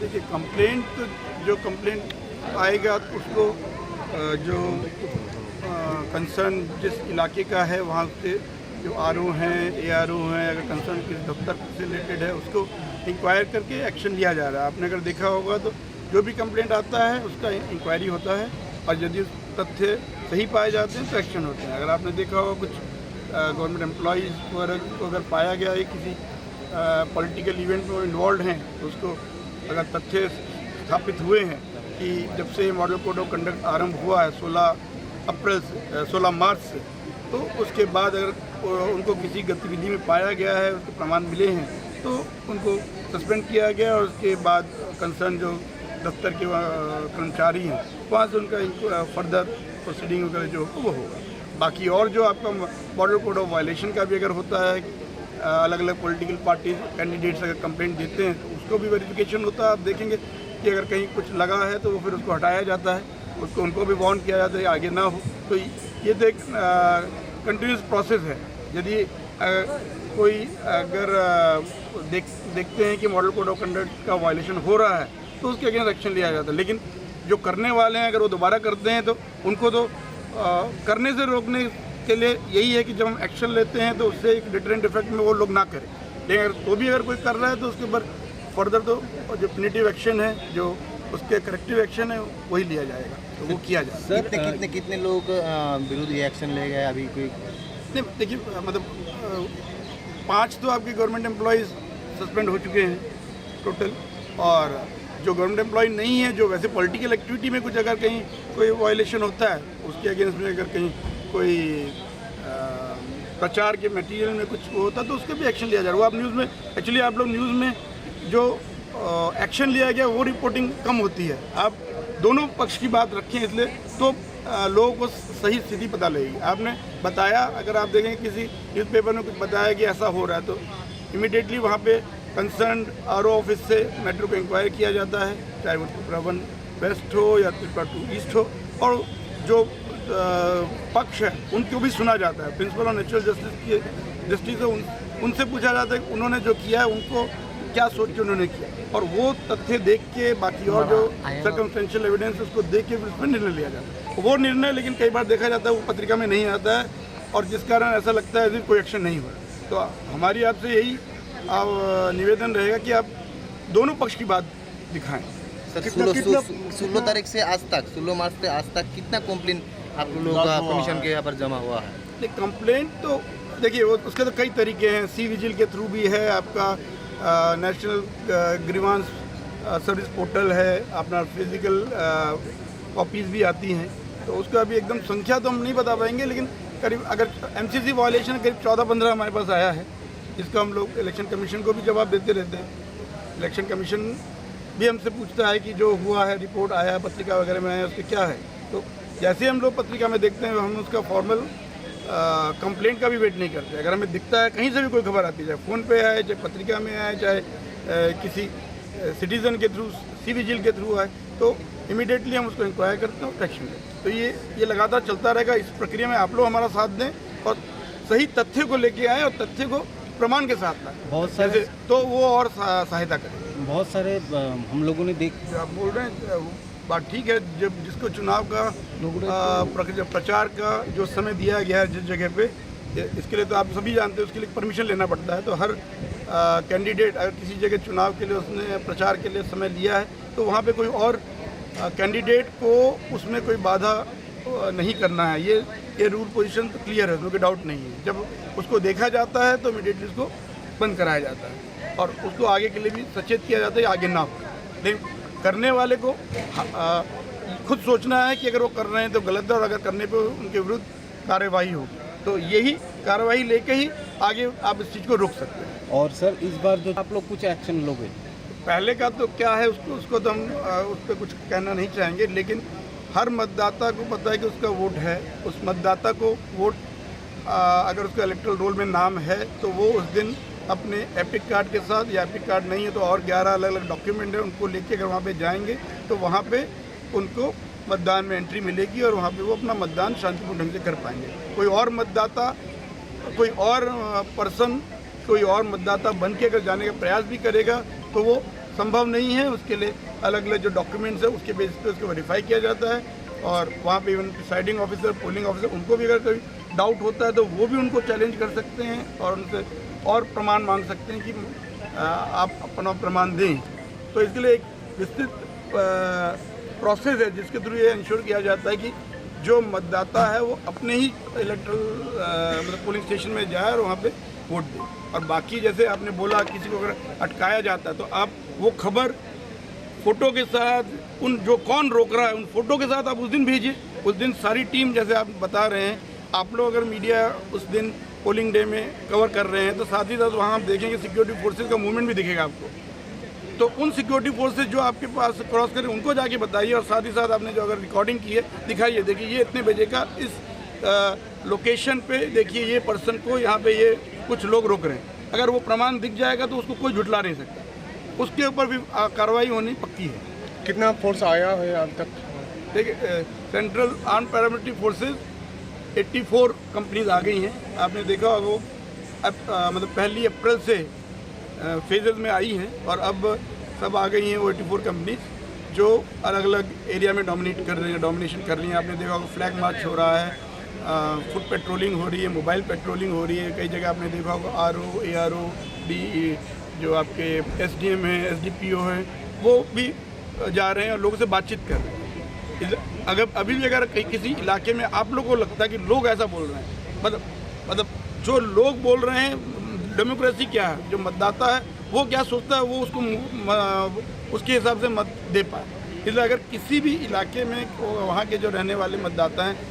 देखिए कंप्लेंट तो जो कंप्लेंट आएगा तो उसको जो कंसर्न जिस इलाके का है वहाँ से जो आरओ हैं एआरओ हैं, अगर कंसर्न किस दफ्तर से रिलेटेड है उसको इंक्वायर करके एक्शन लिया जा रहा है। आपने अगर देखा होगा तो जो भी कंप्लेंट आता है उसका इंक्वायरी होता है और यदि तथ्य सही पाए जाते हैं तो एक्शन होते हैं। अगर आपने देखा होगा कुछ गवर्नमेंट एम्प्लॉइज़ को अगर पाया गया है किसी पॉलिटिकल इवेंट में इन्वॉल्व हैं तो उसको अगर तथ्य स्थापित हुए हैं कि जब से मॉडल कोड ऑफ कंडक्ट आरंभ हुआ है 16 मार्च से, तो उसके बाद अगर उनको किसी गतिविधि में पाया गया है, उसके प्रमाण मिले हैं तो उनको सस्पेंड किया गया और उसके बाद कंसर्न जो दफ्तर के कर्मचारी हैं वहाँ से उनका फर्दर प्रोसीडिंग वगैरह जो वो होगा। बाकी और जो आपका मॉडल कोड ऑफ वायलेशन का भी अगर होता है, अलग अलग पॉलिटिकल पार्टी कैंडिडेट्स अगर कंप्लेंट देते हैं तो उसको भी वेरिफिकेशन होता है। आप देखेंगे कि अगर कहीं कुछ लगा है तो वो फिर उसको हटाया जाता है, उसको उनको भी वार्न किया जाता है आगे ना हो। तो ये तो एक कंटिन्यूस प्रोसेस है। यदि कोई अगर देखते हैं कि मॉडल कोड ऑफ कंडक्ट का वायलेशन हो रहा है तो उसके अगेंस्ट एक्शन लिया जाता है। लेकिन जो करने वाले हैं अगर वो दोबारा करते हैं तो उनको तो करने से रोकने के लिए यही है कि जब हम एक्शन लेते हैं तो उससे एक डिटरेंट इफेक्ट में वो लोग ना करें। लेकिन अगर तो भी अगर कोई कर रहा है तो उसके ऊपर फर्दर तो जो पुनिटिव एक्शन है, जो उसके करेक्टिव एक्शन है वही लिया जाएगा, तो वो किया जाएगा। सर कितने लोग विरुद्ध ये एक्शन ले गए अभी कोई? नहीं देखिए, मतलब 5 तो आपके गवर्नमेंट एम्प्लॉयज़ सस्पेंड हो चुके हैं टोटल, और जो गवर्नमेंट एम्प्लॉय नहीं है, जो वैसे पॉलिटिकल एक्टिविटी में कुछ अगर कहीं कोई वायलेशन होता है उसके अगेंस्ट में अगर कहीं कोई प्रचार के मटेरियल में कुछ होता तो उसके भी एक्शन लिया जा रहा है। वो आप न्यूज़ में एक्चुअली आप लोग न्यूज़ में जो एक्शन लिया गया वो रिपोर्टिंग कम होती है। आप दोनों पक्ष की बात रखें इसलिए तो लोगों को सही स्थिति पता लगेगी। आपने बताया, अगर आप देखें किसी न्यूज़पेपर में कुछ बताया कि ऐसा हो रहा है तो इमीडिएटली वहाँ पे कंसर्न आरओ ऑफिस से मैटर को इंक्वायर किया जाता है, चाहे वो त्रिपुरा 1 वेस्ट हो या त्रिपुरा 2 ईस्ट हो, और जो पक्ष है उनको भी सुना जाता है। प्रिंसिपल ऑफ नेचुरल जस्टिस है, उनसे पूछा जाता है कि उन्होंने जो किया है उनको क्या सोच के उन्होंने किया, और वो तथ्य देख के बाकी और जो सर्कमस्टेंशियल एविडेंस उसको देख के उस पर निर्णय लिया जाता है। वो निर्णय लेकिन कई बार देखा जाता है वो पत्रिका में नहीं आता है, और जिस कारण ऐसा लगता है कि कोई एक्शन नहीं हुआ। तो हमारी आपसे यही निवेदन रहेगा कि आप दोनों पक्ष की बात दिखाएं। सर 16 तारीख से आज तक, 16 मार्च से आज तक कितना कंप्लेन आप लोगों का कमीशन के यहाँ पर जमा हुआ है? कंप्लेंट तो देखिए वो उसके तो कई तरीके हैं। सी विजिल के थ्रू भी है, आपका नेशनल ग्रीवांस सर्विस पोर्टल है, अपना फिजिकल कॉपीज़ भी आती हैं, तो उसका भी एकदम संख्या तो हम नहीं बता पाएंगे, लेकिन करीब अगर एमसीसी वायलेशन करीब 14-15 हमारे पास आया है, जिसका हम लोग इलेक्शन कमीशन को भी जवाब देते रहते हैं। इलेक्शन कमीशन भी हमसे पूछता है कि जो हुआ है, रिपोर्ट आया है, पत्रिका वगैरह में आया, उसके क्या है। तो जैसे हम लोग पत्रिका में देखते हैं हम उसका फॉर्मल कंप्लेंट का भी वेट नहीं करते। अगर हमें दिखता है कहीं से भी कोई खबर आती है, चाहे फ़ोन पे आए, चाहे पत्रिका में आए, चाहे किसी सिटीज़न के थ्रू, सी विजिल के थ्रू आए, तो इमीडिएटली हम उसको इंक्वायर करते हैं और एक्शन लेते हैं। तो ये लगातार चलता रहेगा। इस प्रक्रिया में आप लोग हमारा साथ दें और सही तथ्य को लेके आएँ और तथ्य को प्रमाण के साथ लाएँ, बहुत सारे, तो वो और सहायता करें। बहुत सारे हम लोगों ने आप बोल रहे हैं बात ठीक है। जब जिसको चुनाव का प्रचार का जो समय दिया गया है जिस जगह पे, इसके लिए तो आप सभी जानते हैं उसके लिए परमिशन लेना पड़ता है। तो हर कैंडिडेट अगर किसी जगह चुनाव के लिए उसने प्रचार के लिए समय लिया है तो वहाँ पे कोई और कैंडिडेट को उसमें कोई बाधा नहीं करना है। ये रूल पोजीशन तो क्लियर है, उसमें कोई डाउट नहीं है। जब उसको देखा जाता है तो इमीडिएटली उसको बंद कराया जाता है और उसको आगे के लिए भी सचेत किया जाता है आगे ना हो। लेकिन करने वाले को खुद सोचना है कि अगर वो कर रहे हैं तो गलत है, और अगर करने पे उनके विरुद्ध कार्रवाई होगी, तो यही कार्रवाई लेके ही आगे आप इस चीज़ को रोक सकते हैं। और सर इस बार जो आप लोग कुछ एक्शन लोगे? पहले का तो क्या है उसको तो हम उस पर कुछ कहना नहीं चाहेंगे, लेकिन हर मतदाता को पता है कि उसका वोट है। उस मतदाता को वोट अगर उसका इलेक्टोरल रोल में नाम है तो वो उस दिन अपने एपिक कार्ड के साथ, या एपिक कार्ड नहीं है तो और 11 अलग अलग डॉक्यूमेंट है, उनको लेके अगर वहाँ पे जाएंगे तो वहाँ पे उनको मतदान में एंट्री मिलेगी और वहाँ पे वो अपना मतदान शांतिपूर्ण ढंग से कर पाएंगे। कोई और मतदाता, कोई और पर्सन, कोई और मतदाता बन के अगर जाने का प्रयास भी करेगा तो वो संभव नहीं है। उसके लिए अलग अलग जो डॉक्यूमेंट्स है उसके बेसिस पे उसको वेरीफाई किया जाता है और वहाँ पे even presiding officer, polling officer, उनको भी अगर कोई डाउट होता है तो वो भी उनको चैलेंज कर सकते हैं और उनसे और प्रमाण मांग सकते हैं कि आप अपना प्रमाण दें। तो इसके लिए एक विस्तृत प्रोसेस है जिसके थ्रू ये इंश्योर किया जाता है कि जो मतदाता है वो अपने ही इलेक्ट्रल मतलब पोलिंग स्टेशन में जाए और वहाँ पे वोट दे। और बाकी जैसे आपने बोला किसी को अगर अटकाया जाता है तो आप वो खबर फ़ोटो के साथ उन जो कौन रोक रहा है उन फ़ोटो के साथ आप उस दिन भेजिए। उस दिन सारी टीम, जैसे आप बता रहे हैं, आप लोग अगर मीडिया उस दिन पोलिंग डे में कवर कर रहे हैं तो साथ ही साथ वहाँ आप देखेंगे सिक्योरिटी फोर्सेज का मूवमेंट भी दिखेगा आपको। तो उन सिक्योरिटी फोर्सेज जो आपके पास क्रॉस करें उनको जाके बताइए और साथ ही साथ आपने जो अगर रिकॉर्डिंग की है दिखाइए, देखिए ये इतने बजे का इस लोकेशन पे देखिए ये पर्सन को यहाँ पे ये कुछ लोग रोक रहे हैं। अगर वो प्रमाण दिख जाएगा तो उसको कोई झुटला नहीं सकता, उसके ऊपर भी कार्रवाई होनी पक्की है। कितना फोर्स आया है अब तक? देखिए central arm paramilitary forces 84 companies आ गई हैं। आपने देखा होगा वो मतलब 1 अप्रैल से फेजेस में आई हैं और अब सब आ गई हैं वो 84 कंपनीज जो अलग अलग एरिया में डोमिनेशन कर रही हैं। आपने देखा होगा फ्लैग मार्च हो रहा है, फुट पेट्रोलिंग हो रही है, मोबाइल पेट्रोलिंग हो रही है। कई जगह आपने देखा होगा RO, ARO, DE जो आपके SDM हैं, SDPO हैं, वो भी जा रहे हैं और लोगों से बातचीत कर रहे हैं। अगर अभी भी अगर कहीं किसी इलाके में आप लोगों को लगता है कि लोग ऐसा बोल रहे हैं, मतलब जो लोग बोल रहे हैं, डेमोक्रेसी क्या है, जो मतदाता है वो क्या सोचता है वो उसको उसके हिसाब से मत दे पाए। इसलिए अगर किसी भी इलाके में वहाँ के जो रहने वाले मतदाता हैं